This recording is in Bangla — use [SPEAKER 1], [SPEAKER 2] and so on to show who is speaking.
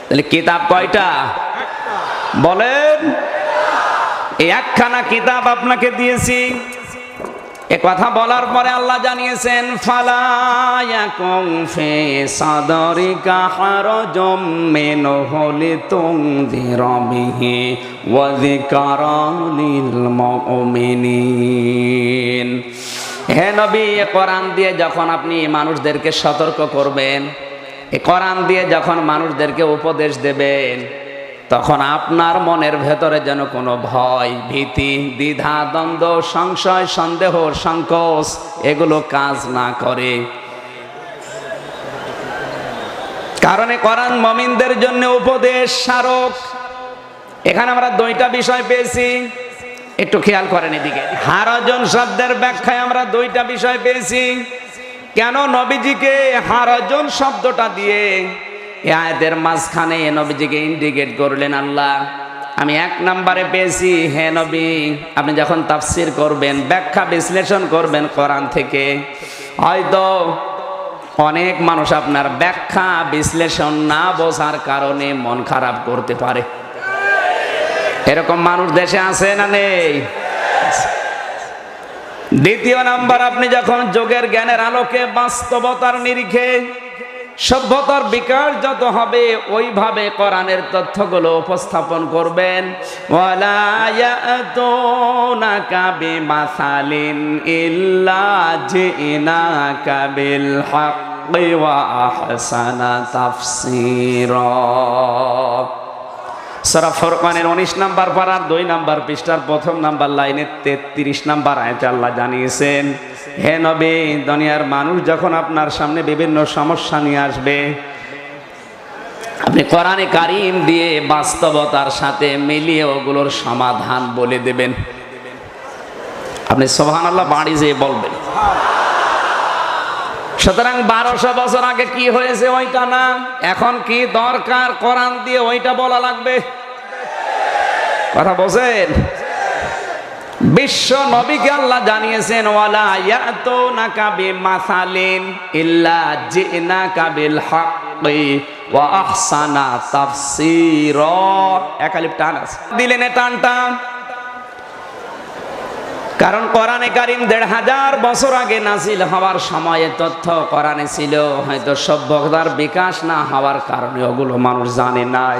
[SPEAKER 1] তাহলে কিতাব কয়টা বলেন? এই একখানা কিতাব আপনাকে দিয়েছি। এ কথা বলার পরে আল্লাহ জানিয়েছেন, ফালা ইয়াকুম ফি সাদরিকা হারাজুম মিনহু লিতুনযিরা বিহি ওয়া যিকরা লিল মুমিনিন। হে নবী, এ কোরআন দিয়ে যখন আপনি মানুষদেরকে সতর্ক করবেন, এ কোরআন দিয়ে যখন মানুষদেরকে উপদেশ দেবেন, তখন আপনার মনের ভেতরে যেন কোনো ভয়, ভীতি, দ্বিধা, দ্বন্দ্ব, সংশয়, সন্দেহ, সংকোচ এগুলো কাজ না করে। কারণ কোরআন মুমিনদের জন্য উপদেশ স্মারক। এখানে আমরা দুইটা বিষয় পেয়েছি, একটু খেয়াল করেন এদিকে। হারাজন শব্দের ব্যাখ্যায় আমরা দুইটা বিষয় পেয়েছি। কেন নবীজিকে হারাজন শব্দটা দিয়ে এই আয়াতের মাঝখানে নবীজিকে ইন্ডিকেট করলেন আল্লাহ? আমি এক নম্বরে পেয়েছি, হে নবী, আপনি যখন তাফসির করবেন, ব্যাখ্যা বিশ্লেষণ করবেন কোরআন থেকে, হয়তো অনেক মানুষ আপনার ব্যাখ্যা বিশ্লেষণ না বোঝার কারণে মন খারাপ করতে পারে। এরকম মানুষ দেশে আছে না নেই? দ্বিতীয় নাম্বার, আপনি যখন যোগের জ্ঞানের আলোকে, বাস্তবতার নিরিখে সভ্যতার বিকাশ যত হবে, ওইভাবে কোরআনের তথ্যগুলো উপস্থাপন করবেন। ওয়ালা ইয়াতুনাকা বিমাসালিন ইল্লা জিনাকা বিল হাক্কি ওয়া আহসানা তাফসীরা। সূরা ফুরকানের 19 নম্বর পারার 2 নম্বর পৃষ্ঠার প্রথম নম্বর লাইনে 33 নম্বর আয়াতে আল্লাহ জানিয়েছেন, হে নবী, দুনিয়ার মানুষ যখন আপনার সামনে বিভিন্ন সমস্যা নিয়ে আসবে, আপনি কোরআনে কারীম দিয়ে বাস্তবতার সাথে মিলিয়ে ওগুলোর সমাধান বলে দেবেন। আপনি সুবহানাল্লাহ বাড়ি যেয়ে বলবেন। সুতরাং 1200 বছর আগে কি হয়েছে ওইটা না, এখন কি দরকার কোরআন দিয়ে ওইটা বলা লাগবে। কথা বলেন? বিশ্ব নবীকে আল্লাহ জানিয়েছেন, ওয়ালা ইয়াতুনাকা বিমাসালিন ইল্লা জিনাকা বিল হাক্কি ওয়া আহসানা তাফসীরা। একালিপ টান আছে, দিলেন টানটা। কারণ কোরআনে কারীম 1500 বছর আগে নাজিল হওয়ার সময়ে তথ্য কোরআনে ছিল, হয়তো সভ্যতার বিকাশ না হওয়ার কারণে ওগুলো মানুষ জানে নাই।